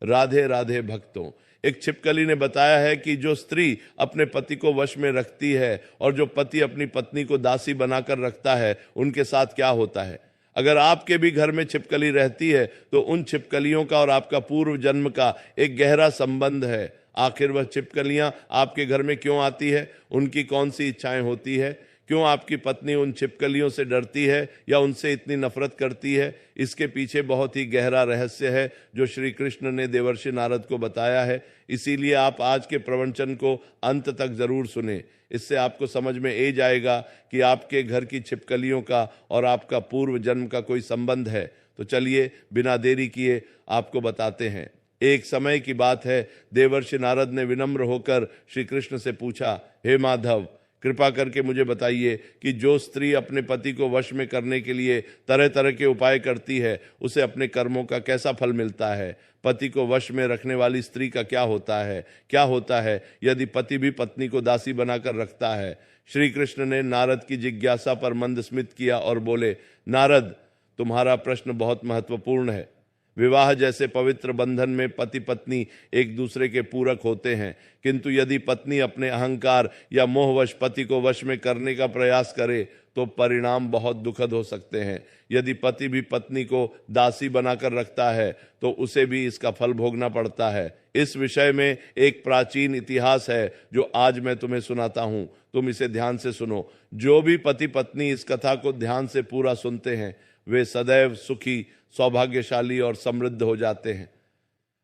राधे राधे भक्तों। एक छिपकली ने बताया है कि जो स्त्री अपने पति को वश में रखती है और जो पति अपनी पत्नी को दासी बनाकर रखता है, उनके साथ क्या होता है। अगर आपके भी घर में छिपकली रहती है तो उन छिपकलियों का और आपका पूर्व जन्म का एक गहरा संबंध है। आखिर वह छिपकलियां आपके घर में क्यों आती है, उनकी कौन सी इच्छाएं होती है, क्यों आपकी पत्नी उन छिपकलियों से डरती है या उनसे इतनी नफरत करती है, इसके पीछे बहुत ही गहरा रहस्य है जो श्री कृष्ण ने देवर्षि नारद को बताया है। इसीलिए आप आज के प्रवचन को अंत तक जरूर सुने। इससे आपको समझ में आ जाएगा कि आपके घर की छिपकलियों का और आपका पूर्व जन्म का कोई संबंध है। तो चलिए बिना देरी किए आपको बताते हैं। एक समय की बात है, देवर्षि नारद ने विनम्र होकर श्री कृष्ण से पूछा, हे माधव, कृपा करके मुझे बताइए कि जो स्त्री अपने पति को वश में करने के लिए तरह तरह के उपाय करती है, उसे अपने कर्मों का कैसा फल मिलता है। पति को वश में रखने वाली स्त्री का क्या होता है यदि पति भी पत्नी को दासी बनाकर रखता है। श्री कृष्ण ने नारद की जिज्ञासा पर मंद स्मित किया और बोले, नारद, तुम्हारा प्रश्न बहुत महत्वपूर्ण है। विवाह जैसे पवित्र बंधन में पति पत्नी एक दूसरे के पूरक होते हैं, किंतु यदि पत्नी अपने अहंकार या मोहवश पति को वश में करने का प्रयास करे तो परिणाम बहुत दुखद हो सकते हैं। यदि पति भी पत्नी को दासी बनाकर रखता है तो उसे भी इसका फल भोगना पड़ता है। इस विषय में एक प्राचीन इतिहास है जो आज मैं तुम्हें सुनाता हूं, तुम इसे ध्यान से सुनो। जो भी पति पत्नी इस कथा को ध्यान से पूरा सुनते हैं वे सदैव सुखी, सौभाग्यशाली और समृद्ध हो जाते हैं।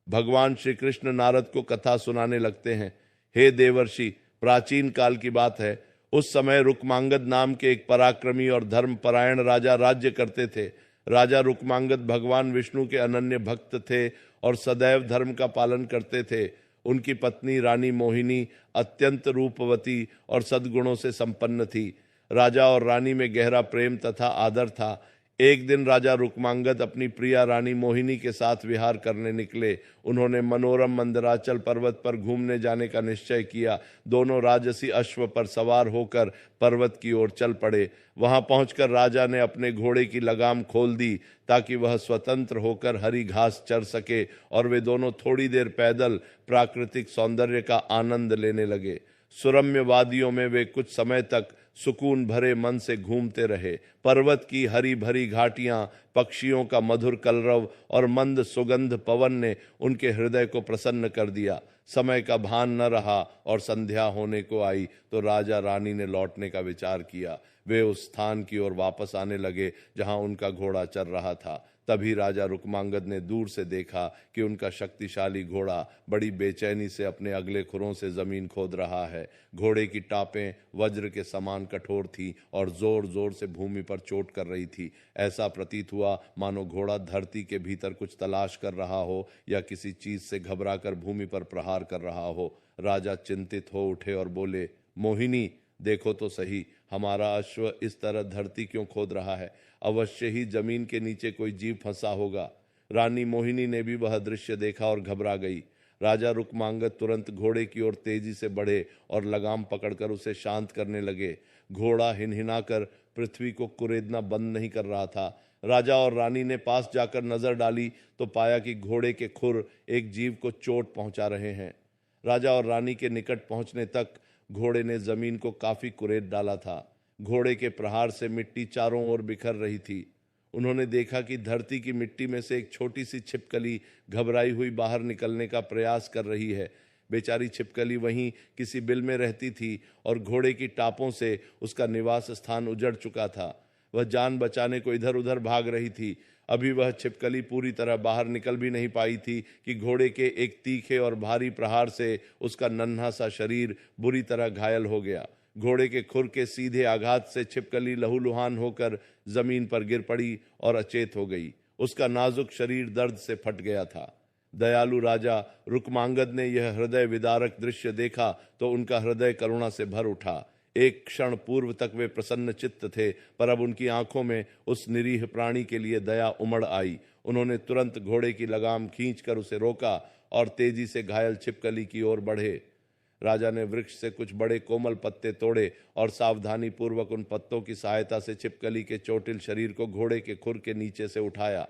भगवान श्री कृष्ण नारद को कथा सुनाने लगते हैं। हे देवर्षि, प्राचीन काल की बात है। उस समय रुक्मांगद नाम के एक पराक्रमी और धर्मपरायण राजा राज्य करते थे। राजा रुक्मांगद भगवान विष्णु के अनन्य भक्त थे और सदैव धर्म का पालन करते थे। उनकी पत्नी रानी मोहिनी अत्यंत रूपवती और सद्गुणों से संपन्न थी। राजा और रानी में गहरा प्रेम तथा आदर था। एक दिन राजा रुक्मांगद अपनी प्रिया रानी मोहिनी के साथ विहार करने निकले। उन्होंने मनोरम मंदराचल पर्वत पर घूमने जाने का निश्चय किया। दोनों राजसी अश्व पर सवार होकर पर्वत की ओर चल पड़े। वहां पहुंचकर राजा ने अपने घोड़े की लगाम खोल दी ताकि वह स्वतंत्र होकर हरी घास चर सके और वे दोनों थोड़ी देर पैदल प्राकृतिक सौंदर्य का आनंद लेने लगे। सुरम्य वादियों में वे कुछ समय तक सुकून भरे मन से घूमते रहे। पर्वत की हरी भरी घाटियां, पक्षियों का मधुर कलरव और मंद सुगंध पवन ने उनके हृदय को प्रसन्न कर दिया। समय का भान न रहा और संध्या होने को आई तो राजा रानी ने लौटने का विचार किया। वे उस स्थान की ओर वापस आने लगे जहां उनका घोड़ा चल रहा था। तभी राजा रुक्मांगद ने दूर से देखा कि उनका शक्तिशाली घोड़ा बड़ी बेचैनी से अपने अगले खुरों से जमीन खोद रहा है। घोड़े की टापें वज्र के समान कठोर थी और जोर जोर से भूमि पर चोट कर रही थी। ऐसा प्रतीत हुआ मानो घोड़ा धरती के भीतर कुछ तलाश कर रहा हो या किसी चीज से घबराकर भूमि पर प्रहार कर रहा हो। राजा चिंतित हो उठे और बोले, मोहिनी, देखो तो सही, हमारा अश्व इस तरह धरती क्यों खोद रहा है। अवश्य ही जमीन के नीचे कोई जीव फंसा होगा। रानी मोहिनी ने भी वह दृश्य देखा और घबरा गई। राजा रुक्मांगद तुरंत घोड़े की ओर तेजी से बढ़े और लगाम पकड़कर उसे शांत करने लगे। घोड़ा हिनहिनाकर पृथ्वी को कुरेदना बंद नहीं कर रहा था। राजा और रानी ने पास जाकर नजर डाली तो पाया कि घोड़े के खुर एक जीव को चोट पहुंचा रहे हैं। राजा और रानी के निकट पहुंचने तक घोड़े ने जमीन को काफी कुरेद डाला था। घोड़े के प्रहार से मिट्टी चारों ओर बिखर रही थी। उन्होंने देखा कि धरती की मिट्टी में से एक छोटी सी छिपकली घबराई हुई बाहर निकलने का प्रयास कर रही है। बेचारी छिपकली वहीं किसी बिल में रहती थी और घोड़े की टापों से उसका निवास स्थान उजड़ चुका था। वह जान बचाने को इधर उधर भाग रही थी। अभी वह छिपकली पूरी तरह बाहर निकल भी नहीं पाई थी कि घोड़े के एक तीखे और भारी प्रहार से उसका नन्हा सा शरीर बुरी तरह घायल हो गया। घोड़े के खुर के सीधे आघात से छिपकली लहूलुहान होकर जमीन पर गिर पड़ी और अचेत हो गई। उसका नाजुक शरीर दर्द से फट गया था। दयालु राजा रुक्मांगद ने यह हृदय विदारक दृश्य देखा तो उनका हृदय करुणा से भर उठा। एक क्षण पूर्व तक वे प्रसन्न चित्त थे, पर अब उनकी आंखों में उस निरीह प्राणी के लिए दया उमड़ आई। उन्होंने तुरंत घोड़े की लगाम खींचकर उसे रोका और तेजी से घायल छिपकली की ओर बढ़े। राजा ने वृक्ष से कुछ बड़े कोमल पत्ते तोड़े और सावधानी पूर्वक उन पत्तों की सहायता से छिपकली के चोटिल शरीर को घोड़े के खुर के नीचे से उठाया।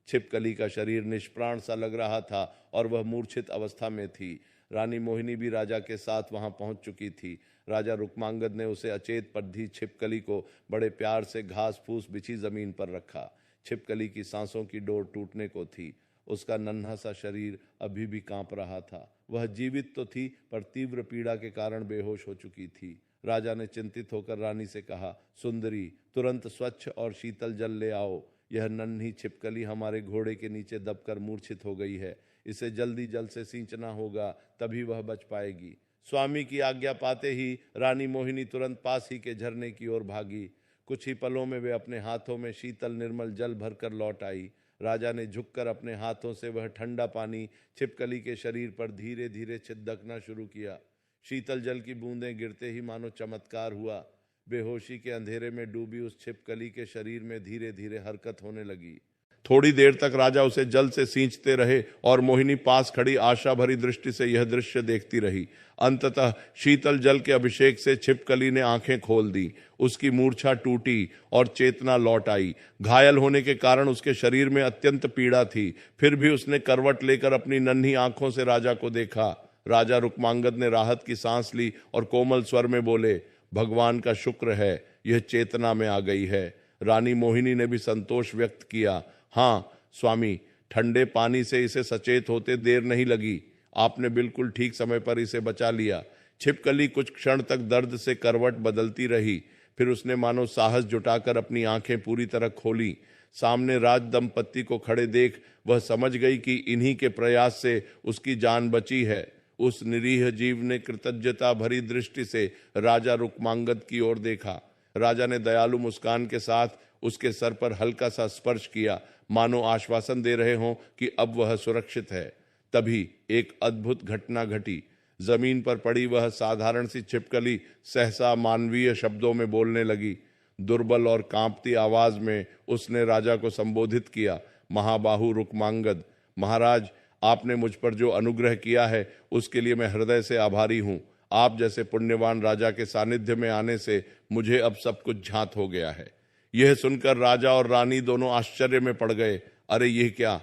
छिपकली का शरीर निष्प्राण सा लग रहा था और वह मूर्छित अवस्था में थी। रानी मोहिनी भी राजा के साथ वहां पहुंच चुकी थी। राजा रुक्मांगद ने उसे अचेत पद्धी छिपकली को बड़े प्यार से घास फूस बिछी जमीन पर रखा। छिपकली की सांसों की डोर टूटने को थी। उसका नन्हा सा शरीर अभी भी कांप रहा था। वह जीवित तो थी पर तीव्र पीड़ा के कारण बेहोश हो चुकी थी। राजा ने चिंतित होकर रानी से कहा, सुंदरी, तुरंत स्वच्छ और शीतल जल ले आओ। यह नन्ही छिपकली हमारे घोड़े के नीचे दबकर मूर्छित हो गई है। इसे जल्दी जल से सींचना होगा, तभी वह बच पाएगी। स्वामी की आज्ञा पाते ही रानी मोहिनी तुरंत पास ही के झरने की ओर भागी। कुछ ही पलों में वे अपने हाथों में शीतल निर्मल जल भरकर लौट आई। राजा ने झुककर अपने हाथों से वह ठंडा पानी छिपकली के शरीर पर धीरे धीरे छिदकना शुरू किया। शीतल जल की बूंदें गिरते ही मानो चमत्कार हुआ। बेहोशी के अंधेरे में डूबी उस छिपकली के शरीर में धीरे धीरे हरकत होने लगी। थोड़ी देर तक राजा उसे जल से सींचते रहे और मोहिनी पास खड़ी आशा भरी दृष्टि से यह दृश्य देखती रही। अंततः शीतल जल के अभिषेक से छिपकली ने आंखें खोल दी। उसकी मूर्छा टूटी और चेतना लौट आई। घायल होने के कारण उसके शरीर में अत्यंत पीड़ा थी, फिर भी उसने करवट लेकर अपनी नन्ही आंखों से राजा को देखा। राजा रुक्मांगद ने राहत की सांस ली और कोमल स्वर में बोले, भगवान का शुक्र है, यह चेतना में आ गई है। रानी मोहिनी ने भी संतोष व्यक्त किया, हाँ स्वामी, ठंडे पानी से इसे सचेत होते देर नहीं लगी। आपने बिल्कुल ठीक समय पर इसे बचा लिया। छिपकली कुछ क्षण तक दर्द से करवट बदलती रही, फिर उसने मानो साहस जुटाकर अपनी आंखें पूरी तरह खोली। सामने राज दंपत्ति को खड़े देख वह समझ गई कि इन्हीं के प्रयास से उसकी जान बची है। उस निरीह जीव ने कृतज्ञता भरी दृष्टि से राजा रुक्मांगद की ओर देखा। राजा ने दयालु मुस्कान के साथ उसके सर पर हल्का सा स्पर्श किया, मानो आश्वासन दे रहे हों कि अब वह सुरक्षित है। तभी एक अद्भुत घटना घटी। जमीन पर पड़ी वह साधारण सी छिपकली सहसा मानवीय शब्दों में बोलने लगी। दुर्बल और कांपती आवाज में उसने राजा को संबोधित किया, महाबाहु रुक्मांगद, महाराज, आपने मुझ पर जो अनुग्रह किया है उसके लिए मैं हृदय से आभारी हूँ। आप जैसे पुण्यवान राजा के सानिध्य में आने से मुझे अब सब कुछ ज्ञात हो गया है। यह सुनकर राजा और रानी दोनों आश्चर्य में पड़ गए। अरे यह क्या?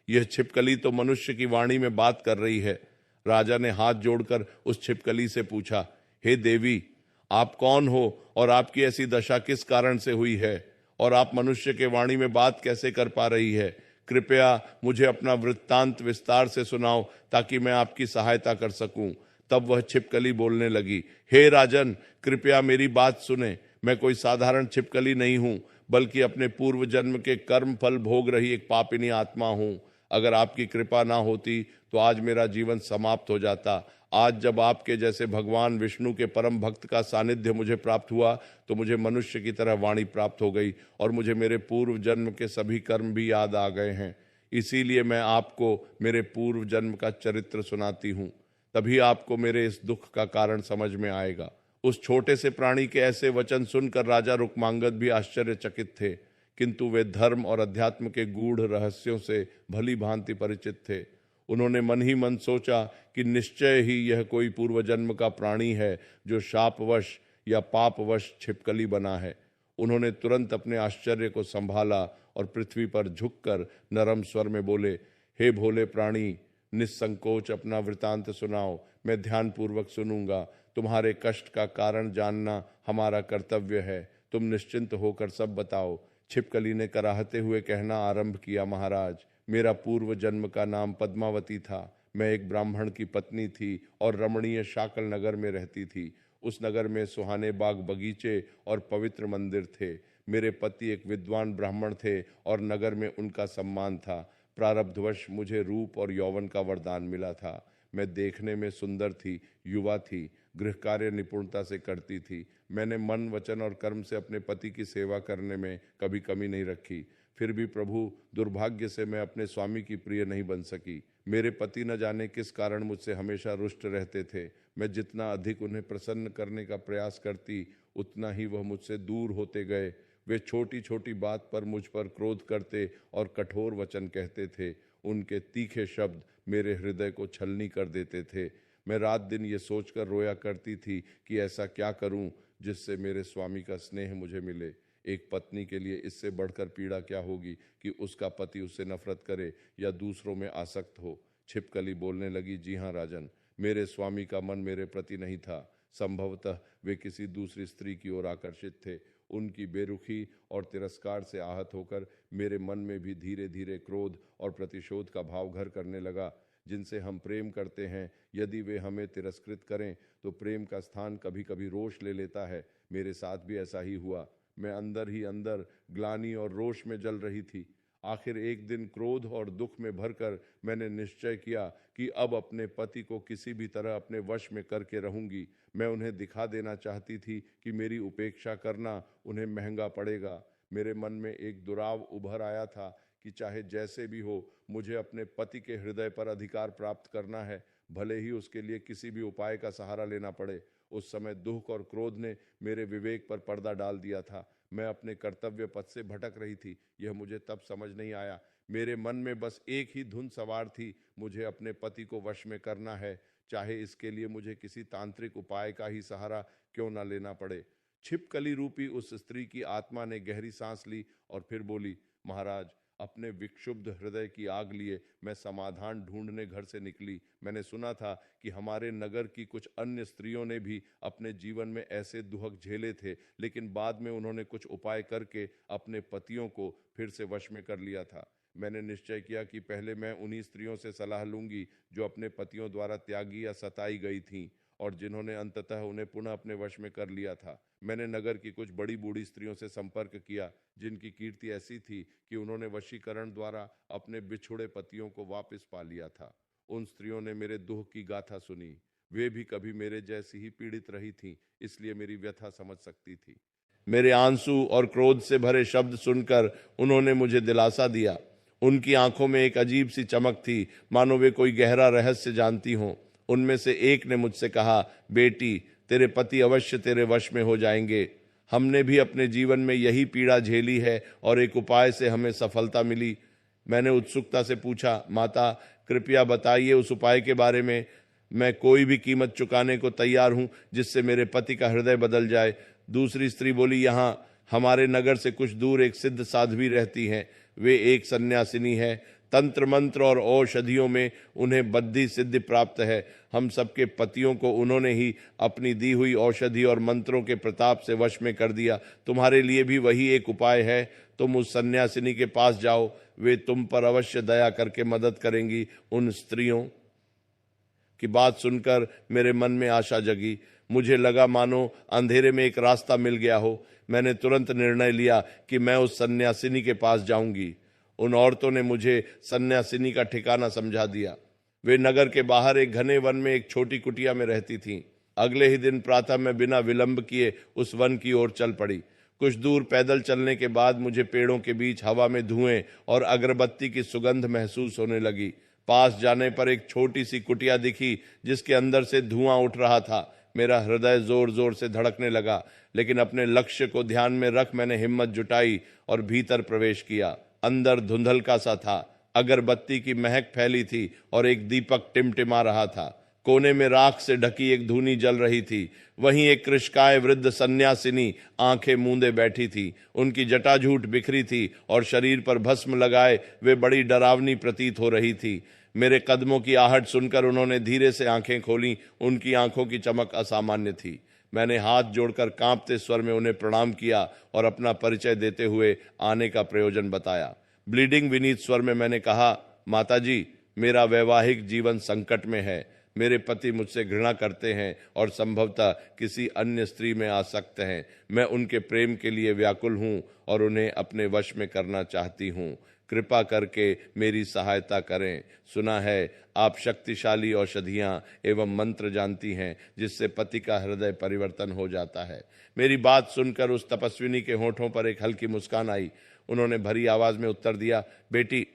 यह छिपकली तो मनुष्य की वाणी में बात कर रही है। राजा ने हाथ जोड़कर उस छिपकली से पूछा, हे देवी, आप कौन हो और आपकी ऐसी दशा किस कारण से हुई है, और आप मनुष्य के वाणी में बात कैसे कर पा रही है? कृपया मुझे अपना वृत्तांत विस्तार से सुनाओ ताकि मैं आपकी सहायता कर सकूं। तब वह छिपकली बोलने लगी, हे राजन, कृपया मेरी बात सुने। मैं कोई साधारण छिपकली नहीं हूं, बल्कि अपने पूर्व जन्म के कर्म फल भोग रही एक पापिनी आत्मा हूं। अगर आपकी कृपा ना होती तो आज मेरा जीवन समाप्त हो जाता। आज जब आपके जैसे भगवान विष्णु के परम भक्त का सानिध्य मुझे प्राप्त हुआ तो मुझे मनुष्य की तरह वाणी प्राप्त हो गई और मुझे मेरे पूर्व जन्म के सभी कर्म भी याद आ गए हैं। इसीलिए मैं आपको मेरे पूर्व जन्म का चरित्र सुनाती हूँ, तभी आपको मेरे इस दुख का कारण समझ में आएगा। उस छोटे से प्राणी के ऐसे वचन सुनकर राजा रुक्मांगद भी आश्चर्यचकित थे, किंतु वे धर्म और अध्यात्म के गूढ़ रहस्यों से भली भांति परिचित थे। उन्होंने मन ही मन सोचा कि निश्चय ही यह कोई पूर्व जन्म का प्राणी है जो शापवश या पापवश छिपकली बना है। उन्होंने तुरंत अपने आश्चर्य को संभाला और पृथ्वी पर झुककर नरम स्वर में बोले, हे भोले प्राणी, निस्संकोच अपना वृतांत सुनाओ, मैं ध्यानपूर्वक सुनूंगा। तुम्हारे कष्ट का कारण जानना हमारा कर्तव्य है। तुम निश्चिंत होकर सब बताओ। छिपकली ने कराहते हुए कहना आरंभ किया, महाराज, मेरा पूर्व जन्म का नाम पद्मावती था। मैं एक ब्राह्मण की पत्नी थी और रमणीय शाकल नगर में रहती थी। उस नगर में सुहाने बाग बगीचे और पवित्र मंदिर थे। मेरे पति एक विद्वान ब्राह्मण थे और नगर में उनका सम्मान था। प्रारब्धवश मुझे रूप और यौवन का वरदान मिला था। मैं देखने में सुंदर थी, युवा थी, गृह कार्य निपुणता से करती थी। मैंने मन, वचन और कर्म से अपने पति की सेवा करने में कभी कमी नहीं रखी। फिर भी प्रभु, दुर्भाग्य से मैं अपने स्वामी की प्रिय नहीं बन सकी। मेरे पति न जाने किस कारण मुझसे हमेशा रुष्ट रहते थे। मैं जितना अधिक उन्हें प्रसन्न करने का प्रयास करती, उतना ही वह मुझसे दूर होते गए। वे छोटी छोटी बात पर मुझ पर क्रोध करते और कठोर वचन कहते थे। उनके तीखे शब्द मेरे हृदय को छलनी कर देते थे। मैं रात दिन ये सोचकर रोया करती थी कि ऐसा क्या करूं जिससे मेरे स्वामी का स्नेह मुझे मिले। एक पत्नी के लिए इससे बढ़कर पीड़ा क्या होगी कि उसका पति उससे नफरत करे या दूसरों में आसक्त हो। छिपकली बोलने लगी, जी हाँ राजन, मेरे स्वामी का मन मेरे प्रति नहीं था। संभवतः वे किसी दूसरी स्त्री की ओर आकर्षित थे। उनकी बेरुखी और तिरस्कार से आहत होकर मेरे मन में भी धीरे धीरे क्रोध और प्रतिशोध का भाव घर करने लगा। जिनसे हम प्रेम करते हैं, यदि वे हमें तिरस्कृत करें तो प्रेम का स्थान कभी कभी रोष ले लेता है। मेरे साथ भी ऐसा ही हुआ। मैं अंदर ही अंदर ग्लानि और रोष में जल रही थी। आखिर एक दिन क्रोध और दुख में भरकर मैंने निश्चय किया कि अब अपने पति को किसी भी तरह अपने वश में करके रहूंगी। मैं उन्हें दिखा देना चाहती थी कि मेरी उपेक्षा करना उन्हें महंगा पड़ेगा। मेरे मन में एक दुराव उभर आया था कि चाहे जैसे भी हो, मुझे अपने पति के हृदय पर अधिकार प्राप्त करना है, भले ही उसके लिए किसी भी उपाय का सहारा लेना पड़े। उस समय दुख और क्रोध ने मेरे विवेक पर पर्दा डाल दिया था। मैं अपने कर्तव्य पथ से भटक रही थी। यह मुझे तब समझ नहीं आया। मेरे मन में बस एक ही धुन सवार थी, मुझे अपने पति को वश में करना है, चाहे इसके लिए मुझे किसी तांत्रिक उपाय का ही सहारा क्यों न लेना पड़े। छिपकली रूपी उस स्त्री की आत्मा ने गहरी सांस ली और फिर बोली, महाराज, अपने विक्षुब्ध हृदय की आग लिए मैं समाधान ढूंढने घर से निकली। मैंने सुना था कि हमारे नगर की कुछ अन्य स्त्रियों ने भी अपने जीवन में ऐसे दुहक झेले थे, लेकिन बाद में उन्होंने कुछ उपाय करके अपने पतियों को फिर से वश में कर लिया था। मैंने निश्चय किया कि पहले मैं उन्हीं स्त्रियों से सलाह लूंगी जो अपने पतियों द्वारा त्यागी या सताई गई थीं और जिन्होंने अंततः उन्हें पुनः अपने वश में कर लिया था। मैंने नगर की कुछ बड़ी बूढ़ी स्त्रियों से संपर्क किया जिनकी कीर्ति ऐसी थी कि उन्होंने वशीकरण द्वारा अपने बिछुड़े पतियों को वापस पा लिया था। उन स्त्रियों ने मेरे दुख की गाथा सुनी। वे भी कभी मेरे जैसी ही पीड़ित रही थीं, इसलिए मेरी व्यथा समझ सकती थी। मेरे आंसू और क्रोध से भरे शब्द सुनकर उन्होंने मुझे दिलासा दिया। उनकी आंखों में एक अजीब सी चमक थी, मानो वे कोई गहरा रहस्य जानती हों। उनमें से एक ने मुझसे कहा, बेटी, तेरे पति अवश्य तेरे वश में हो जाएंगे। हमने भी अपने जीवन में यही पीड़ा झेली है और एक उपाय से हमें सफलता मिली। मैंने उत्सुकता से पूछा, माता, कृपया बताइए उस उपाय के बारे में। मैं कोई भी कीमत चुकाने को तैयार हूं जिससे मेरे पति का हृदय बदल जाए। दूसरी स्त्री बोली, यहाँ हमारे नगर से कुछ दूर एक सिद्ध साध्वी रहती हैं। वे एक सन्यासिनी है। तंत्र मंत्र और औषधियों में उन्हें बद्धी सिद्धि प्राप्त है। हम सबके पतियों को उन्होंने ही अपनी दी हुई औषधि और मंत्रों के प्रताप से वश में कर दिया। तुम्हारे लिए भी वही एक उपाय है। तुम उस सन्यासिनी के पास जाओ, वे तुम पर अवश्य दया करके मदद करेंगी। उन स्त्रियों की बात सुनकर मेरे मन में आशा जगी। मुझे लगा मानो अंधेरे में एक रास्ता मिल गया हो। मैंने तुरंत निर्णय लिया कि मैं उस सन्यासिनी के पास जाऊंगी। उन औरतों ने मुझे सन्यासिनी का ठिकाना समझा दिया। वे नगर के बाहर एक घने वन में एक छोटी कुटिया में रहती थीं। अगले ही दिन प्रातः मैं बिना विलंब किए उस वन की ओर चल पड़ी। कुछ दूर पैदल चलने के बाद मुझे पेड़ों के बीच हवा में धुएं और अगरबत्ती की सुगंध महसूस होने लगी। पास जाने पर एक छोटी सी कुटिया दिखी जिसके अंदर से धुआं उठ रहा था। मेरा हृदय जोर जोर से धड़कने लगा, लेकिन अपने लक्ष्य को ध्यान में रख मैंने हिम्मत जुटाई और भीतर प्रवेश किया। अंदर धुंधलका सा था। अगरबत्ती की महक फैली थी और एक दीपक टिमटिमा रहा था। कोने में राख से ढकी एक धूनी जल रही थी। वहीं एक कृशकाय वृद्ध सन्यासिनी आंखें मूंदे बैठी थी। उनकी जटाजूट बिखरी थी और शरीर पर भस्म लगाए वे बड़ी डरावनी प्रतीत हो रही थी। मेरे कदमों की आहट सुनकर उन्होंने धीरे से आंखें खोली। उनकी आंखों की चमक असामान्य थी। मैंने हाथ जोड़कर कांपते स्वर में उन्हें प्रणाम किया और अपना परिचय देते हुए आने का प्रयोजन बताया। ब्लीडिंग विनीत स्वर में मैंने कहा, माताजी, मेरा वैवाहिक जीवन संकट में है। मेरे पति मुझसे घृणा करते हैं और संभवतः किसी अन्य स्त्री में आसक्त हैं। मैं उनके प्रेम के लिए व्याकुल हूं और उन्हें अपने वश में करना चाहती हूं। कृपा करके मेरी सहायता करें। सुना है आप शक्तिशाली औषधियां एवं मंत्र जानती हैं जिससे पति का हृदय परिवर्तन हो जाता है। मेरी बात सुनकर उस तपस्विनी के होठों पर एक हल्की मुस्कान आई। उन्होंने भरी आवाज में उत्तर दिया, बेटी,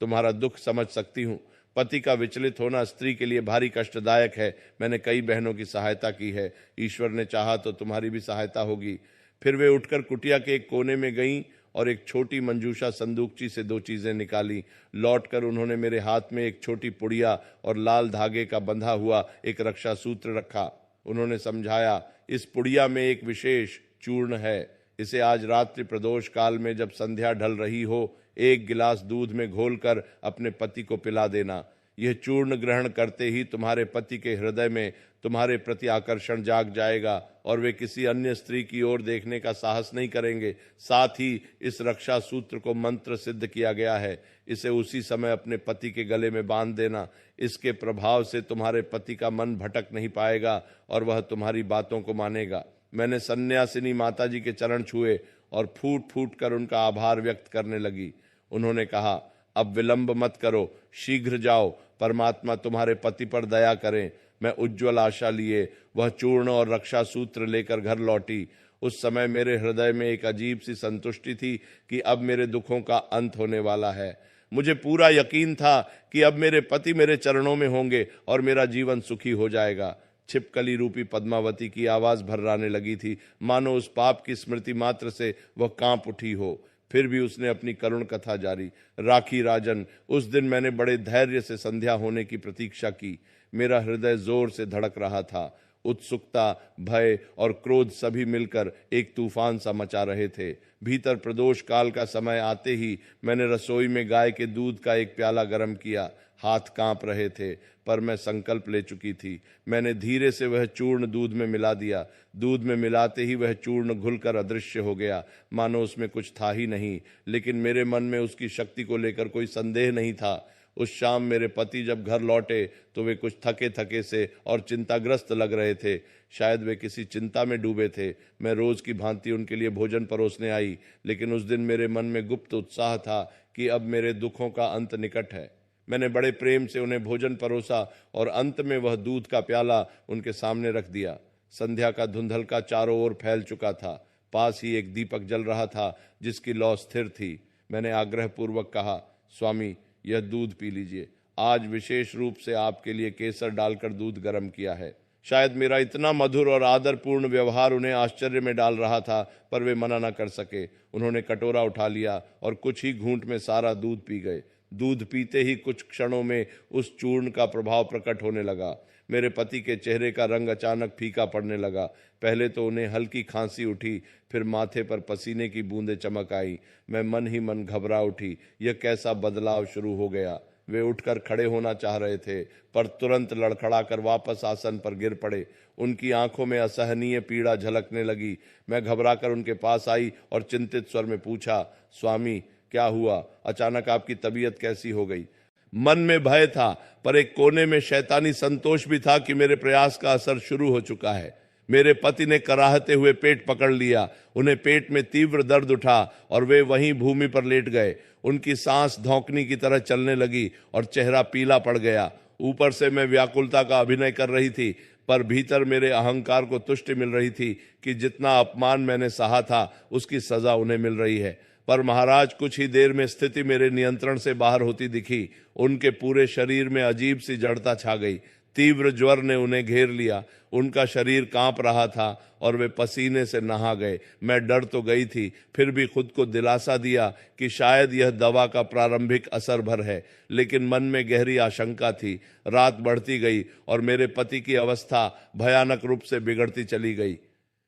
तुम्हारा दुख समझ सकती हूँ। पति का विचलित होना स्त्री के लिए भारी कष्टदायक है। मैंने कई बहनों की सहायता की है। ईश्वर ने चाहा तो तुम्हारी भी सहायता होगी। फिर वे उठकर कुटिया के एक कोने में गईं और एक छोटी मंजूषा संदूकची से 2 चीजें निकाली। लौटकर उन्होंने मेरे हाथ में एक छोटी पुड़िया और लाल धागे का बंधा हुआ एक रक्षा सूत्र रखा। उन्होंने समझाया, इस पुड़िया में एक विशेष चूर्ण है। इसे आज रात्रि प्रदोष काल में जब संध्या ढल रही हो 1 गिलास दूध में घोलकर अपने पति को पिला देना। यह चूर्ण ग्रहण करते ही तुम्हारे पति के हृदय में तुम्हारे प्रति आकर्षण जाग जाएगा और वे किसी अन्य स्त्री की ओर देखने का साहस नहीं करेंगे। साथ ही इस रक्षा सूत्र को मंत्र सिद्ध किया गया है, इसे उसी समय अपने पति के गले में बांध देना। इसके प्रभाव से तुम्हारे पति का मन भटक नहीं पाएगा और वह तुम्हारी बातों को मानेगा। मैंने सन्यासिनी माताजी के चरण छुए और फूट फूट कर उनका आभार व्यक्त करने लगी। उन्होंने कहा, अब विलंब मत करो, शीघ्र जाओ, परमात्मा तुम्हारे पति पर दया करें। मैं उज्ज्वल आशा लिए वह चूर्ण और रक्षा सूत्र लेकर घर लौटी। उस समय मेरे हृदय में एक अजीब सी संतुष्टि थी कि अब मेरे दुखों का अंत होने वाला है। मुझे पूरा यकीन था कि अब मेरे पति मेरे चरणों में होंगे और मेरा जीवन सुखी हो जाएगा। छिपकली रूपी पद्मावती की आवाज भर्राने लगी थी, मानो उस पाप की स्मृति मात्र से वह कांप उठी हो। फिर भी उसने अपनी करुण कथा जारी। राखी राजन, उस दिन मैंने बड़े धैर्य से संध्या होने की प्रतीक्षा की। मेरा हृदय जोर से धड़क रहा था। उत्सुकता, भय और क्रोध सभी मिलकर एक तूफान सा मचा रहे थे। भीतर प्रदोष काल का समय आते ही मैंने रसोई में गाय के दूध का एक प्याला गर्म किया। हाथ कांप रहे थे, पर मैं संकल्प ले चुकी थी। मैंने धीरे से वह चूर्ण दूध में मिला दिया। दूध में मिलाते ही वह चूर्ण घुलकर अदृश्य हो गया, मानो उसमें कुछ था ही नहीं। लेकिन मेरे मन में उसकी शक्ति को लेकर कोई संदेह नहीं था। उस शाम मेरे पति जब घर लौटे तो वे कुछ थके थके से और चिंताग्रस्त लग रहे थे। शायद वे किसी चिंता में डूबे थे। मैं रोज की भांति उनके लिए भोजन परोसने आई, लेकिन उस दिन मेरे मन में गुप्त उत्साह था कि अब मेरे दुखों का अंत निकट है। मैंने बड़े प्रेम से उन्हें भोजन परोसा और अंत में वह दूध का प्याला उनके सामने रख दिया। संध्या का धुंधलका चारों ओर फैल चुका था। पास ही एक दीपक जल रहा था जिसकी लौ स्थिर थी। मैंने आग्रहपूर्वक कहा, स्वामी, यह दूध पी लीजिए। आज विशेष रूप से आपके लिए केसर डालकर दूध गर्म किया है। शायद मेरा इतना मधुर और आदरपूर्ण व्यवहार उन्हें आश्चर्य में डाल रहा था, पर वे मना न कर सके। उन्होंने कटोरा उठा लिया और कुछ ही घूंट में सारा दूध पी गए। दूध पीते ही कुछ क्षणों में उस चूर्ण का प्रभाव प्रकट होने लगा। मेरे पति के चेहरे का रंग अचानक फीका पड़ने लगा। पहले तो उन्हें हल्की खांसी उठी, फिर माथे पर पसीने की बूंदें चमक आई। मैं मन ही मन घबरा उठी। यह कैसा बदलाव शुरू हो गया। वे उठकर खड़े होना चाह रहे थे, पर तुरंत लड़खड़ाकर वापस आसन पर गिर पड़े। उनकी आंखों में असहनीय पीड़ा झलकने लगी। मैं घबराकर उनके पास आई और चिंतित स्वर में पूछा, स्वामी, क्या हुआ? अचानक आपकी तबीयत कैसी हो गई? मन में भय था, पर एक कोने में शैतानी संतोष भी था कि मेरे प्रयास का असर शुरू हो चुका है। मेरे पति ने कराहते हुए पेट पकड़ लिया। उन्हें पेट में तीव्र दर्द उठा और वे वहीं भूमि पर लेट गए। उनकी सांस धौंकनी की तरह चलने लगी और चेहरा पीला पड़ गया। ऊपर से मैं व्याकुलता का अभिनय कर रही थी, पर भीतर मेरे अहंकार को तुष्टि मिल रही थी कि जितना अपमान मैंने सहा था उसकी सजा उन्हें मिल रही है। पर महाराज, कुछ ही देर में स्थिति मेरे नियंत्रण से बाहर होती दिखी। उनके पूरे शरीर में अजीब सी जड़ता छा गई। तीव्र ज्वर ने उन्हें घेर लिया। उनका शरीर कांप रहा था और वे पसीने से नहा गए। मैं डर तो गई थी, फिर भी खुद को दिलासा दिया कि शायद यह दवा का प्रारंभिक असर भर है, लेकिन मन में गहरी आशंका थी। रात बढ़ती गई और मेरे पति की अवस्था भयानक रूप से बिगड़ती चली गई।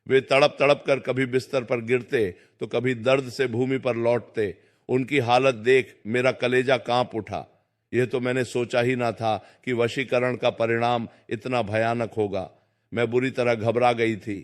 वे तड़प तड़प कर कभी बिस्तर पर गिरते तो कभी दर्द से भूमि पर लौटते। उनकी हालत देख मेरा कलेजा कांप उठा। यह तो मैंने सोचा ही ना था कि वशीकरण का परिणाम इतना भयानक होगा। मैं बुरी तरह घबरा गई थी।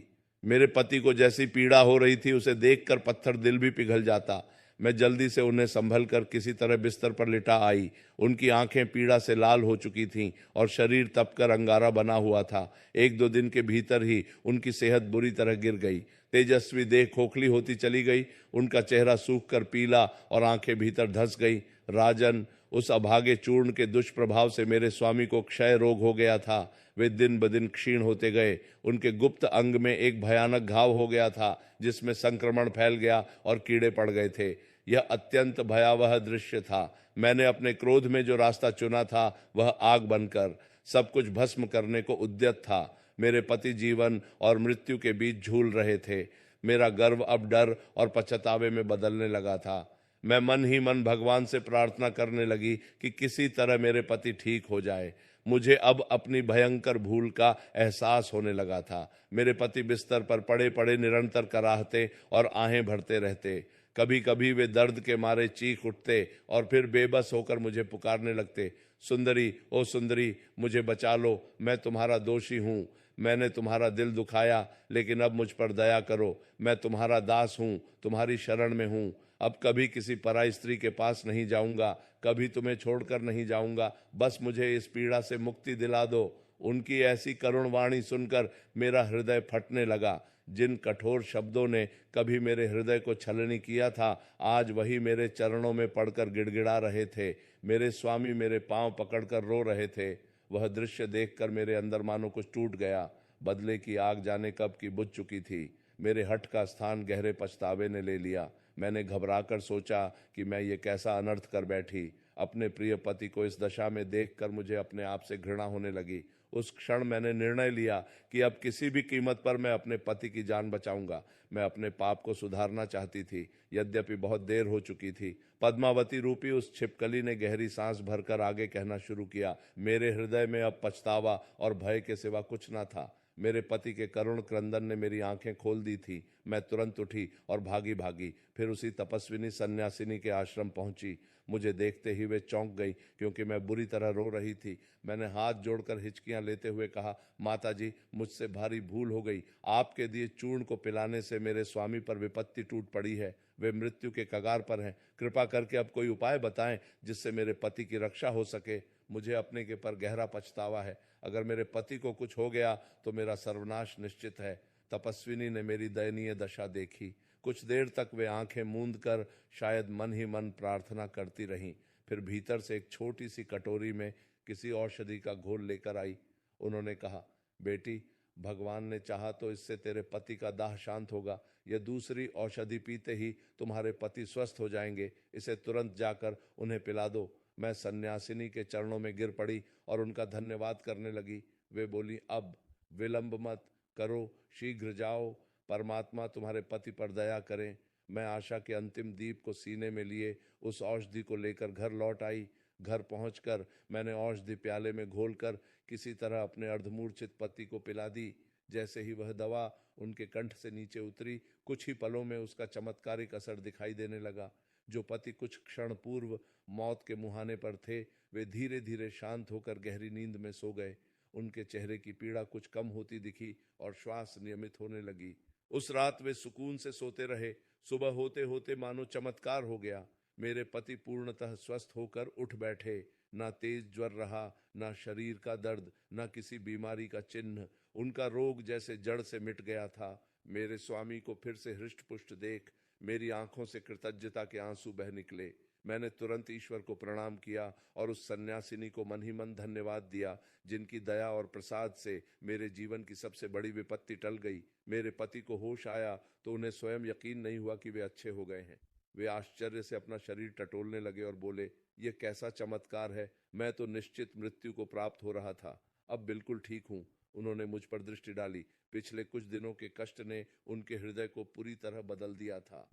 मेरे पति को जैसी पीड़ा हो रही थी उसे देखकर पत्थर दिल भी पिघल जाता। मैं जल्दी से उन्हें संभल कर किसी तरह बिस्तर पर लिटा आई। उनकी आंखें पीड़ा से लाल हो चुकी थीं और शरीर तपकर अंगारा बना हुआ था। 1-2 दिन के भीतर ही उनकी सेहत बुरी तरह गिर गई। तेजस्वी देह खोखली होती चली गई। उनका चेहरा सूख कर पीला और आंखें भीतर धंस गई। राजन, उस अभागे चूर्ण के दुष्प्रभाव से मेरे स्वामी को क्षय रोग हो गया था। वे दिन ब दिन क्षीण होते गए। उनके गुप्त अंग में एक भयानक घाव हो गया था जिसमें संक्रमण फैल गया और कीड़े पड़ गए थे। यह अत्यंत भयावह दृश्य था। मैंने अपने क्रोध में जो रास्ता चुना था वह आग बनकर सब कुछ भस्म करने को उद्यत था। मेरे पति जीवन और मृत्यु के बीच झूल रहे थे। मेरा गर्व अब डर और पछतावे में बदलने लगा था। मैं मन ही मन भगवान से प्रार्थना करने लगी कि किसी तरह मेरे पति ठीक हो जाए। मुझे अब अपनी भयंकर भूल का एहसास होने लगा था। मेरे पति बिस्तर पर पड़े पड़े निरंतर कराहते और आहें भरते रहते। कभी कभी वे दर्द के मारे चीख उठते और फिर बेबस होकर मुझे पुकारने लगते, सुंदरी, ओ सुंदरी, मुझे बचा लो, मैं तुम्हारा दोषी हूँ, मैंने तुम्हारा दिल दुखाया, लेकिन अब मुझ पर दया करो, मैं तुम्हारा दास हूँ, तुम्हारी शरण में हूँ, अब कभी किसी पराई स्त्री के पास नहीं जाऊंगा, कभी तुम्हें छोड़कर नहीं जाऊंगा, बस मुझे इस पीड़ा से मुक्ति दिला दो। उनकी ऐसी करुण वाणी सुनकर मेरा हृदय फटने लगा। जिन कठोर शब्दों ने कभी मेरे हृदय को छलनी किया था, आज वही मेरे चरणों में पड़कर गिड़गिड़ा रहे थे। मेरे स्वामी मेरे पांव पकड़कर रो रहे थे। वह दृश्य देखकर मेरे अंदर मानो कुछ टूट गया। बदले की आग जाने कब की बुझ चुकी थी। मेरे हठ का स्थान गहरे पछतावे ने ले लिया। मैंने घबराकर सोचा कि मैं ये कैसा अनर्थ कर बैठी। अपने प्रिय पति को इस दशा में देखकर मुझे अपने आप से घृणा होने लगी। उस क्षण मैंने निर्णय लिया कि अब किसी भी कीमत पर मैं अपने पति की जान बचाऊंगा। मैं अपने पाप को सुधारना चाहती थी, यद्यपि बहुत देर हो चुकी थी। पद्मावती रूपी उस छिपकली ने गहरी सांस भरकर आगे कहना शुरू किया, मेरे हृदय में अब पछतावा और भय के सिवा कुछ न था। मेरे पति के करुण क्रंदन ने मेरी आंखें खोल दी थी। मैं तुरंत उठी और भागी भागी फिर उसी तपस्विनी सन्यासिनी के आश्रम पहुंची। मुझे देखते ही वे चौंक गई, क्योंकि मैं बुरी तरह रो रही थी। मैंने हाथ जोड़कर हिचकियां लेते हुए कहा, माता जी, मुझसे भारी भूल हो गई। आपके दिए चूर्ण को पिलाने से मेरे स्वामी पर विपत्ति टूट पड़ी है। वे मृत्यु के कगार पर हैं। कृपा करके अब कोई उपाय बताएं जिससे मेरे पति की रक्षा हो सके। मुझे अपने के पर गहरा पछतावा है। अगर मेरे पति को कुछ हो गया तो मेरा सर्वनाश निश्चित है। तपस्विनी ने मेरी दयनीय दशा देखी। कुछ देर तक वे आंखें मूंद कर शायद मन ही मन प्रार्थना करती रहीं। फिर भीतर से एक छोटी सी कटोरी में किसी औषधि का घोल लेकर आई। उन्होंने कहा, बेटी, भगवान ने चाहा तो इससे तेरे पति का दाह शांत होगा। यह दूसरी औषधि पीते ही तुम्हारे पति स्वस्थ हो जाएंगे। इसे तुरंत जाकर उन्हें पिला दो। मैं सन्यासिनी के चरणों में गिर पड़ी और उनका धन्यवाद करने लगी। वे बोली, अब विलंब मत करो, शीघ्र जाओ, परमात्मा तुम्हारे पति पर दया करें। मैं आशा के अंतिम दीप को सीने में लिए उस औषधि को लेकर घर लौट आई। घर पहुंचकर मैंने औषधि प्याले में घोलकर किसी तरह अपने अर्धमूर्छित पति को पिला दी। जैसे ही वह दवा उनके कंठ से नीचे उतरी, कुछ ही पलों में उसका चमत्कारिक असर दिखाई देने लगा। जो पति कुछ क्षण पूर्व मौत के मुहाने पर थे, वे धीरे धीरे शांत होकर गहरी नींद में सो गए। उनके चेहरे की पीड़ा कुछ कम होती दिखी और श्वास नियमित होने लगी। उस रात वे सुकून से सोते रहे। सुबह होते होते मानो चमत्कार हो गया। मेरे पति पूर्णतः स्वस्थ होकर उठ बैठे। ना तेज ज्वर रहा, ना शरीर का दर्द, ना किसी बीमारी का चिन्ह। उनका रोग जैसे जड़ से मिट गया था। मेरे स्वामी को फिर से हृष्ट पुष्ट देख मेरी आंखों से कृतज्ञता के आंसू बह निकले। मैंने तुरंत ईश्वर को प्रणाम किया और उस सन्यासिनी को मन ही मन धन्यवाद दिया, जिनकी दया और प्रसाद से मेरे जीवन की सबसे बड़ी विपत्ति टल गई। मेरे पति को होश आया तो उन्हें स्वयं यकीन नहीं हुआ कि वे अच्छे हो गए हैं। वे आश्चर्य से अपना शरीर टटोलने लगे और बोले, ये कैसा चमत्कार है, मैं तो निश्चित मृत्यु को प्राप्त हो रहा था, अब बिल्कुल ठीक हूँ। उन्होंने मुझ पर दृष्टि डाली। पिछले कुछ दिनों के कष्ट ने उनके हृदय को पूरी तरह बदल दिया था।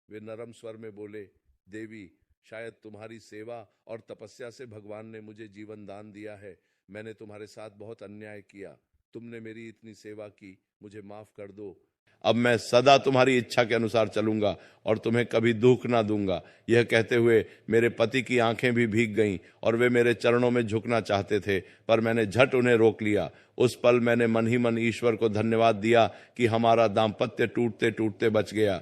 वे नरम स्वर में बोले, देवी, शायद तुम्हारी सेवा और तपस्या से भगवान ने मुझे जीवन दान दिया है। मैंने तुम्हारे साथ बहुत अन्याय किया। तुमने मेरी इतनी सेवा की, मुझे माफ कर दो। अब मैं सदा तुम्हारी इच्छा के अनुसार चलूंगा और तुम्हें कभी दुख ना दूंगा। यह कहते हुए मेरे पति की आंखें भी भीग गईं और वे मेरे चरणों में झुकना चाहते थे, पर मैंने झट उन्हें रोक लिया। उस पल मैंने मन ही मन ईश्वर को धन्यवाद दिया कि हमारा दाम्पत्य टूटते टूटते बच गया।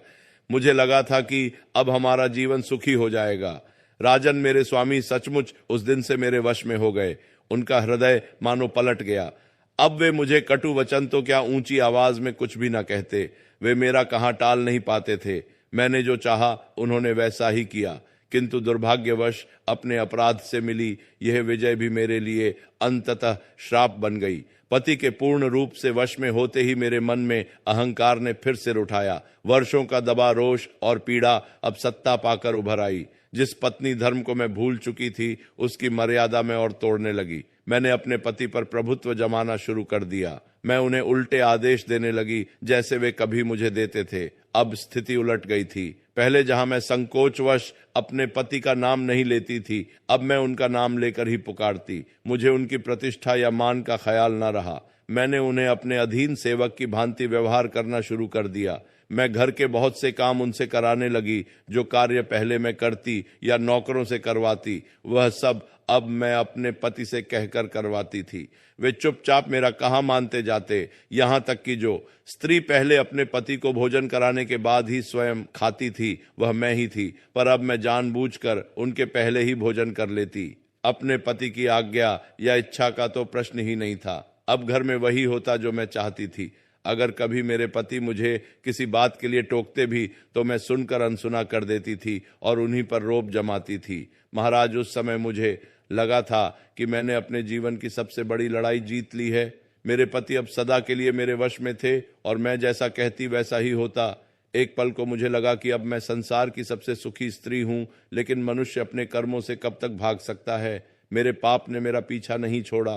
मुझे लगा था कि अब हमारा जीवन सुखी हो जाएगा। राजन, मेरे स्वामी सचमुच उस दिन से मेरे वश में हो गए। उनका हृदय मानो पलट गया। अब वे मुझे कटु वचन तो क्या ऊंची आवाज में कुछ भी न कहते। वे मेरा कहाँ टाल नहीं पाते थे। मैंने जो चाहा उन्होंने वैसा ही किया, किंतु दुर्भाग्यवश अपने अपराध से मिली यह विजय भी मेरे लिए अंततः श्राप बन गई। पति के पूर्ण रूप से वश में होते ही मेरे मन में अहंकार ने फिर सिर उठाया। वर्षों का दबा रोष और पीड़ा अब सत्ता पाकर उभर आई। जिस पत्नी धर्म को मैं भूल चुकी थी, उसकी मर्यादा में और तोड़ने लगी। मैंने अपने पति पर प्रभुत्व जमाना शुरू कर दिया। मैं उन्हें उल्टे आदेश देने लगी जैसे वे कभी मुझे देते थे। अब स्थिति उलट गई थी। पहले जहां मैं संकोचवश अपने पति का नाम नहीं लेती थी, अब मैं उनका नाम लेकर ही पुकारती। मुझे उनकी प्रतिष्ठा या मान का ख्याल न रहा। मैंने उन्हें अपने अधीन सेवक की भांति व्यवहार करना शुरू कर दिया। मैं घर के बहुत से काम उनसे कराने लगी। जो कार्य पहले मैं करती या नौकरों से करवाती, वह सब अब मैं अपने पति से कहकर करवाती थी। वे चुपचाप मेरा कहा मानते जाते, यहाँ तक कि जो स्त्री पहले अपने पति को भोजन कराने के बाद ही स्वयं खाती थी, वह मैं ही थी। पर अब मैं जानबूझकर उनके पहले ही भोजन कर लेती। अपने पति की आज्ञा या इच्छा का तो प्रश्न ही नहीं था। अब घर में वही होता जो मैं चाहती थी। अगर कभी मेरे पति मुझे किसी बात के लिए टोकते भी तो मैं सुनकर अनसुना कर देती थी और उन्हीं पर रोब जमाती थी। महाराज, उस समय मुझे लगा था कि मैंने अपने जीवन की सबसे बड़ी लड़ाई जीत ली है। मेरे पति अब सदा के लिए मेरे वश में थे और मैं जैसा कहती वैसा ही होता। एक पल को मुझे लगा कि अब मैं संसार की सबसे सुखी स्त्री हूं, लेकिन मनुष्य अपने कर्मों से कब तक भाग सकता है। मेरे पाप ने मेरा पीछा नहीं छोड़ा।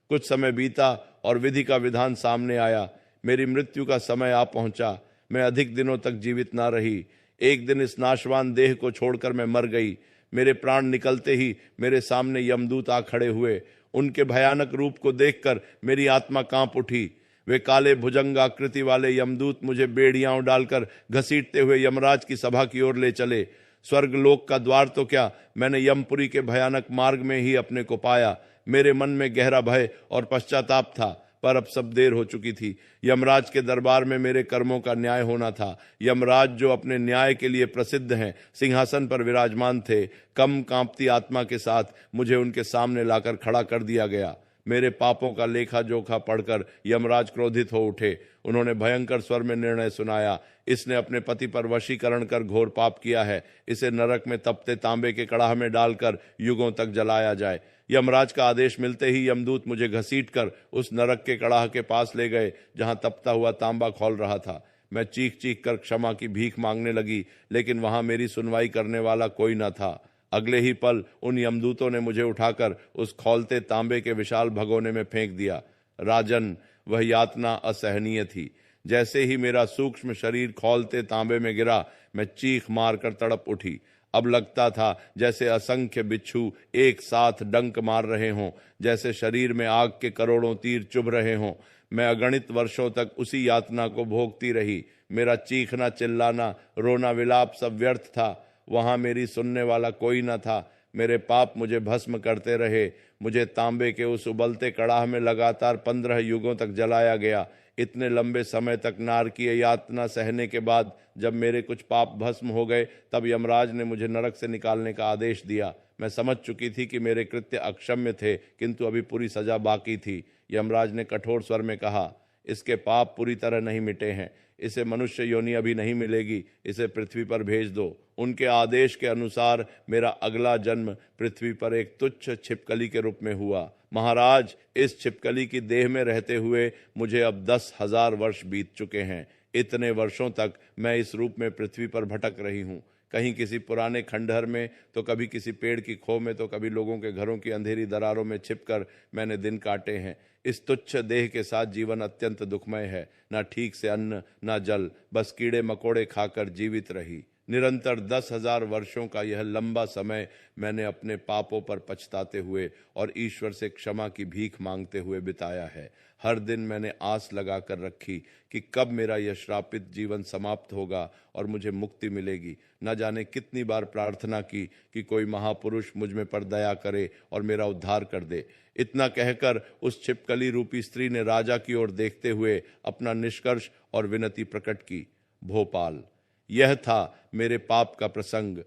कुछ समय बीता और विधि का विधान सामने आया। मेरी मृत्यु का समय आ पहुंचा। मैं अधिक दिनों तक जीवित ना रही। एक दिन इस नाशवान देह को छोड़कर मैं मर गई। मेरे प्राण निकलते ही मेरे सामने यमदूत आ खड़े हुए। उनके भयानक रूप को देखकर मेरी आत्मा कांप उठी। वे काले भुजंग आकृति वाले यमदूत मुझे बेड़ियां डालकर घसीटते हुए यमराज की सभा की ओर ले चले। स्वर्गलोक का द्वार तो क्या, मैंने यमपुरी के भयानक मार्ग में ही अपने को पाया। मेरे मन में गहरा भय और पश्चाताप था, पर अब सब देर हो चुकी थी। यमराज के दरबार में मेरे कर्मों का न्याय होना था। यमराज, जो अपने न्याय के लिए प्रसिद्ध हैं, सिंहासन पर विराजमान थे। कम कांपती आत्मा के साथ मुझे उनके सामने लाकर खड़ा कर दिया गया। मेरे पापों का लेखा जोखा पढ़कर यमराज क्रोधित हो उठे। उन्होंने भयंकर स्वर में निर्णय सुनाया। इसने अपने पति पर वशीकरण कर घोर पाप किया है। इसे नरक में तपते तांबे के कड़ाह में डालकर युगों तक जलाया जाए। यमराज का आदेश मिलते ही यमदूत मुझे घसीटकर उस नरक के कड़ाह के पास ले गए जहां तपता हुआ तांबा खौल रहा था। मैं चीख चीख कर क्षमा की भीख मांगने लगी, लेकिन वहां मेरी सुनवाई करने वाला कोई न था। अगले ही पल उन यमदूतों ने मुझे उठाकर उस खौलते तांबे के विशाल भगोने में फेंक दिया। राजन, वह यातना असहनीय थी। जैसे ही मेरा सूक्ष्म शरीर खौलते तांबे में गिरा, मैं चीख मारकर तड़प उठी। अब लगता था जैसे असंख्य बिच्छू एक साथ डंक मार रहे हों, जैसे शरीर में आग के करोड़ों तीर चुभ रहे हों। मैं अगणित वर्षों तक उसी यातना को भोगती रही। मेरा चीखना, चिल्लाना, रोना, विलाप सब व्यर्थ था। वहां मेरी सुनने वाला कोई न था। मेरे पाप मुझे भस्म करते रहे। मुझे तांबे के उस उबलते कड़ाह में लगातार 15 युगों तक जलाया गया। इतने लंबे समय तक नारकीय यातना सहने के बाद जब मेरे कुछ पाप भस्म हो गए, तब यमराज ने मुझे नरक से निकालने का आदेश दिया। मैं समझ चुकी थी कि मेरे कृत्य अक्षम्य थे, किंतु अभी पूरी सजा बाकी थी। यमराज ने कठोर स्वर में कहा, इसके पाप पूरी तरह नहीं मिटे हैं। इसे मनुष्य योनि अभी नहीं मिलेगी। इसे पृथ्वी पर भेज दो। उनके आदेश के अनुसार मेरा अगला जन्म पृथ्वी पर एक तुच्छ छिपकली के रूप में हुआ। महाराज, इस छिपकली की देह में रहते हुए मुझे अब 10,000 वर्ष बीत चुके हैं। इतने वर्षों तक मैं इस रूप में पृथ्वी पर भटक रही हूँ। कहीं किसी पुराने खंडहर में, तो कभी किसी पेड़ की खो में, तो कभी लोगों के घरों की अंधेरी दरारों में छिपकर मैंने दिन काटे हैं। इस तुच्छ देह के साथ जीवन अत्यंत दुखमय है। ना ठीक से अन्न, ना जल, बस कीड़े मकोड़े खाकर जीवित रही। निरंतर 10,000 वर्षों का यह लंबा समय मैंने अपने पापों पर पछताते हुए और ईश्वर से क्षमा की भीख मांगते हुए बिताया है। हर दिन मैंने आस लगा कर रखी कि कब मेरा यह श्रापित जीवन समाप्त होगा और मुझे मुक्ति मिलेगी। न जाने कितनी बार प्रार्थना की कि कोई महापुरुष मुझ में पर दया करे और मेरा उद्धार कर दे। इतना कहकर उस छिपकली रूपी स्त्री ने राजा की ओर देखते हुए अपना निष्कर्ष और विनती प्रकट की। भोपाल, यह था मेरे पाप का प्रसंग।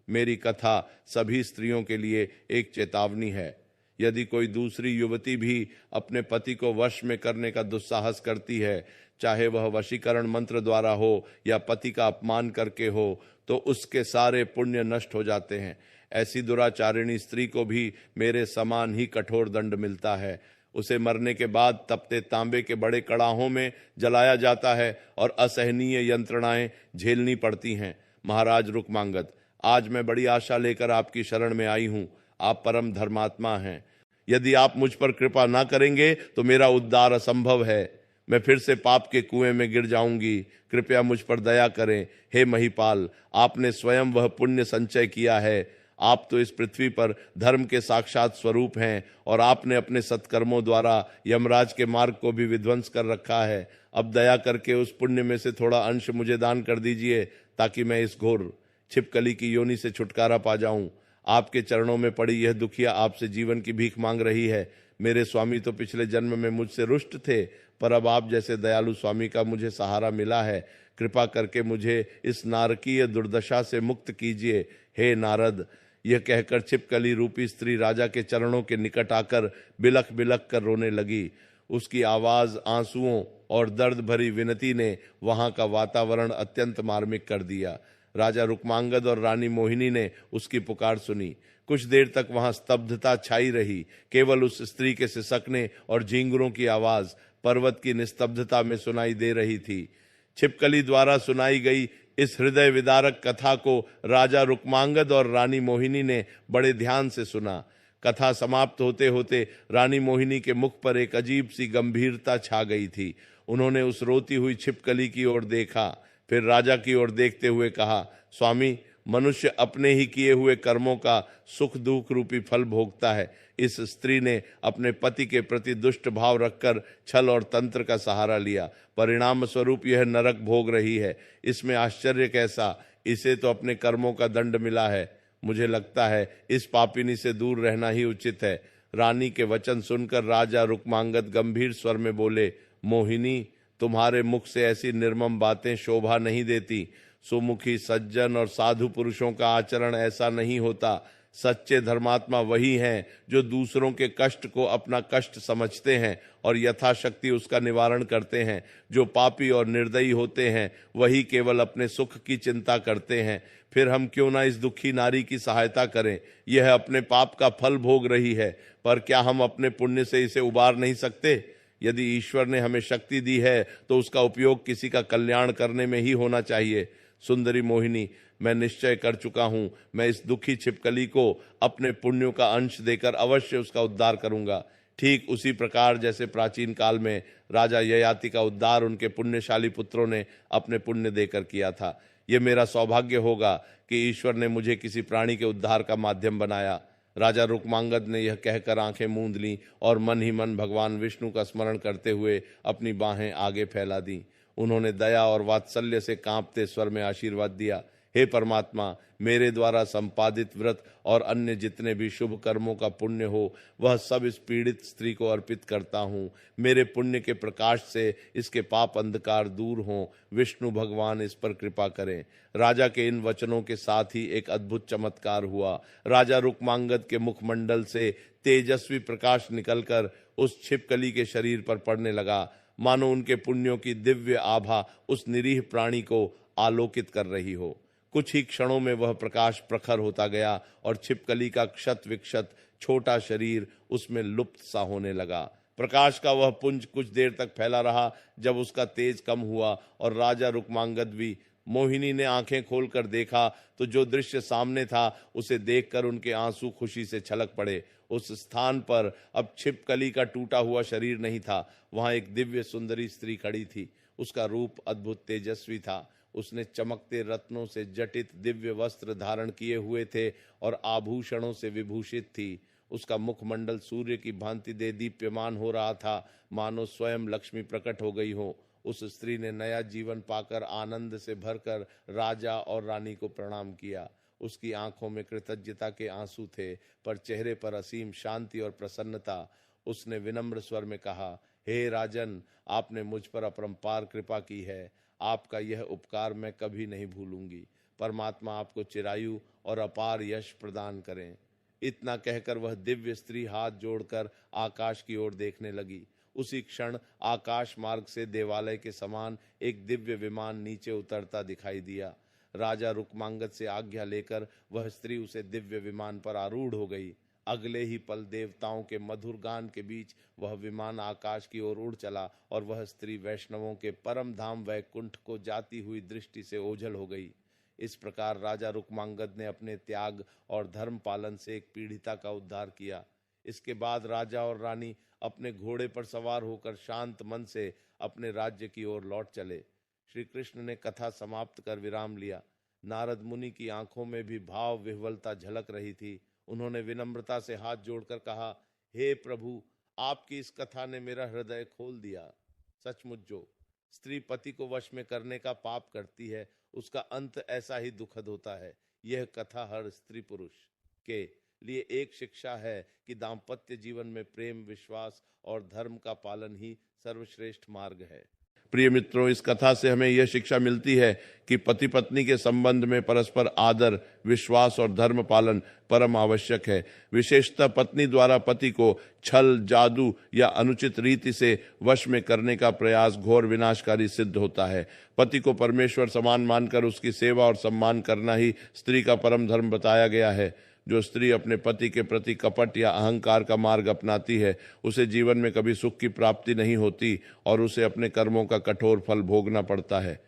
मेरी कथा सभी स्त्रियों के लिए एक चेतावनी है। यदि कोई दूसरी युवती भी अपने पति को वश में करने का दुस्साहस करती है, चाहे वह वशीकरण मंत्र द्वारा हो या पति का अपमान करके हो, तो उसके सारे पुण्य नष्ट हो जाते हैं। ऐसी दुराचारिणी स्त्री को भी मेरे समान ही कठोर दंड मिलता है। उसे मरने के बाद तपते तांबे के बड़े कड़ाहों में जलाया जाता है और असहनीय यंत्रणाएं झेलनी पड़ती हैं। महाराज रुकमांगद, आज मैं बड़ी आशा लेकर आपकी शरण में आई हूँ। आप परम धर्मात्मा हैं। यदि आप मुझ पर कृपा ना करेंगे तो मेरा उद्धार असंभव है। मैं फिर से पाप के कुएं में गिर जाऊंगी। कृपया मुझ पर दया करें। हे महिपाल, आपने स्वयं वह पुण्य संचय किया है। आप तो इस पृथ्वी पर धर्म के साक्षात स्वरूप हैं और आपने अपने सत्कर्मों द्वारा यमराज के मार्ग को भी विध्वंस कर रखा है। अब दया करके उस पुण्य में से थोड़ा अंश मुझे दान कर दीजिए, ताकि मैं इस घोर छिपकली की योनि से छुटकारा पा जाऊं। आपके चरणों में पड़ी यह दुखिया आपसे जीवन की भीख मांग रही है। मेरे स्वामी तो पिछले जन्म में मुझसे रुष्ट थे, पर अब आप जैसे दयालु स्वामी का मुझे सहारा मिला है। कृपा करके मुझे इस नारकीय दुर्दशा से मुक्त कीजिए। हे नारद। यह कहकर छिपकली रूपी स्त्री राजा के चरणों के निकट आकर बिलख बिलख कर रोने लगी। उसकी आवाज, आंसुओं और दर्द भरी विनती ने वहां का वातावरण अत्यंत मार्मिक कर दिया। राजा रुक्मांगद और रानी मोहिनी ने उसकी पुकार सुनी। कुछ देर तक वहां स्तब्धता छाई रही। केवल उस स्त्री के सिसकने और झींगुरों की आवाज पर्वत की निस्तब्धता में सुनाई दे रही थी। छिपकली द्वारा सुनाई गई इस हृदय विदारक कथा को राजा रुक्मांगद और रानी मोहिनी ने बड़े ध्यान से सुना। कथा समाप्त होते होते रानी मोहिनी के मुख पर एक अजीब सी गंभीरता छा गई थी। उन्होंने उस रोती हुई छिपकली की ओर देखा, फिर राजा की ओर देखते हुए कहा, स्वामी, मनुष्य अपने ही किए हुए कर्मों का सुख दुख रूपी फल भोगता है। इस स्त्री ने अपने पति के प्रति दुष्ट भाव रखकर छल और तंत्र का सहारा लिया। परिणाम स्वरूप यह नरक भोग रही है। इसमें आश्चर्य कैसा? इसे तो अपने कर्मों का दंड मिला है। मुझे लगता है इस पापिनी से दूर रहना ही उचित है। रानी के वचन सुनकर राजा रुक्मांगद गंभीर स्वर में बोले, मोहिनी, तुम्हारे मुख से ऐसी निर्मम बातें शोभा नहीं देती। सुमुखी सज्जन और साधु पुरुषों का आचरण ऐसा नहीं होता। सच्चे धर्मात्मा वही हैं जो दूसरों के कष्ट को अपना कष्ट समझते हैं और यथाशक्ति उसका निवारण करते हैं। जो पापी और निर्दयी होते हैं वही केवल अपने सुख की चिंता करते हैं। फिर हम क्यों ना इस दुखी नारी की सहायता करें? यह अपने पाप का फल भोग रही है, पर क्या हम अपने पुण्य से इसे उबार नहीं सकते? यदि ईश्वर ने हमें शक्ति दी है तो उसका उपयोग किसी का कल्याण करने में ही होना चाहिए। सुंदरी मोहिनी, मैं निश्चय कर चुका हूं, मैं इस दुखी छिपकली को अपने पुण्यों का अंश देकर अवश्य उसका उद्धार करूंगा। ठीक उसी प्रकार जैसे प्राचीन काल में राजा ययाति का उद्धार उनके पुण्यशाली पुत्रों ने अपने पुण्य देकर किया था। यह मेरा सौभाग्य होगा कि ईश्वर ने मुझे किसी प्राणी के उद्धार का माध्यम बनाया। राजा रुक्मांगद ने यह कहकर आंखें मूंद लीं और मन ही मन भगवान विष्णु का स्मरण करते हुए अपनी बाहें आगे फैला दी। उन्होंने दया और वात्सल्य से कांपते स्वर में आशीर्वाद दिया, हे परमात्मा, मेरे द्वारा संपादित व्रत और अन्य जितने भी शुभ कर्मों का पुण्य हो वह सब इस पीड़ित स्त्री को अर्पित करता हूँ। मेरे पुण्य के प्रकाश से इसके पाप अंधकार दूर हों। विष्णु भगवान इस पर कृपा करें। राजा के इन वचनों के साथ ही एक अद्भुत चमत्कार हुआ। राजा रुक्मांगद के मुखमंडल से तेजस्वी प्रकाश निकलकर उस छिपकली के शरीर पर पड़ने लगा, मानो उनके पुण्यों की दिव्य आभा उस निरीह प्राणी को आलोकित कर रही हो। कुछ ही क्षणों में वह प्रकाश प्रखर होता गया और छिपकली का क्षत विक्षत छोटा शरीर उसमें लुप्त सा होने लगा। प्रकाश का वह पुंज कुछ देर तक फैला रहा। जब उसका तेज कम हुआ और राजा रुक्मांगद भी मोहिनी ने आंखें खोलकर देखा तो जो दृश्य सामने था उसे देखकर उनके आंसू खुशी से छलक पड़े। उस स्थान पर अब छिपकली का टूटा हुआ शरीर नहीं था, वहां एक दिव्य सुंदरी स्त्री खड़ी थी। उसका रूप अद्भुत तेजस्वी था। उसने चमकते रत्नों से जटित दिव्य वस्त्र धारण किए हुए थे और आभूषणों से विभूषित थी। उसका मुखमंडल सूर्य की भांति दे दीप्यमान हो रहा था, मानो स्वयं लक्ष्मी प्रकट हो गई हो। उस स्त्री ने नया जीवन पाकर आनंद से भरकर राजा और रानी को प्रणाम किया। उसकी आंखों में कृतज्ञता के आंसू थे, पर चेहरे पर असीम शांति और प्रसन्नता। उसने विनम्र स्वर में कहा, हे राजन, आपने मुझ पर अपरंपार कृपा की है। आपका यह उपकार मैं कभी नहीं भूलूंगी। परमात्मा आपको चिरायु और अपार यश प्रदान करें। इतना कहकर वह दिव्य स्त्री हाथ जोड़कर आकाश की ओर देखने लगी। उसी क्षण आकाश मार्ग से देवालय के समान एक दिव्य विमान नीचे उतरता दिखाई दिया। राजा रुक्मांगद से आज्ञा लेकर वह स्त्री उसे दिव्य विमान पर आरूढ़ हो गई। अगले ही पल देवताओं के मधुर गान के बीच वह विमान आकाश की ओर उड़ चला और वह स्त्री वैष्णवों के परम धाम वैकुंठ को जाती हुई दृष्टि से ओझल हो गई। इस प्रकार राजा रुक्मांगद ने अपने त्याग और धर्म पालन से एक पीड़िता का उद्धार किया। इसके बाद राजा और रानी अपने घोड़े पर सवार होकर शांत मन से अपने राज्य की ओर लौट चले। श्री कृष्ण ने कथा समाप्त कर विराम लिया। नारद मुनि की आंखों में भी भाव विह्वलता झलक रही थी। उन्होंने विनम्रता से हाथ जोड़कर कहा, हे प्रभु, आपकी इस कथा ने मेरा हृदय खोल दिया। सचमुच जो स्त्री पति को वश में करने का पाप करती है, उसका अंत ऐसा ही दुखद होता है। यह कथा हर स्त्री पुरुष के लिए एक शिक्षा है कि दाम्पत्य जीवन में प्रेम, विश्वास और धर्म का पालन ही सर्वश्रेष्ठ मार्ग है। प्रिय मित्रों, इस कथा से हमें यह शिक्षा मिलती है कि पति पत्नी के संबंध में परस्पर आदर, विश्वास और धर्म पालन परम आवश्यक है। विशेषतः पत्नी द्वारा पति को छल, जादू या अनुचित रीति से वश में करने का प्रयास घोर विनाशकारी सिद्ध होता है। पति को परमेश्वर समान मानकर उसकी सेवा और सम्मान करना ही स्त्री का परम धर्म बताया गया है। जो स्त्री अपने पति के प्रति कपट या अहंकार का मार्ग अपनाती है, उसे जीवन में कभी सुख की प्राप्ति नहीं होती और उसे अपने कर्मों का कठोर फल भोगना पड़ता है।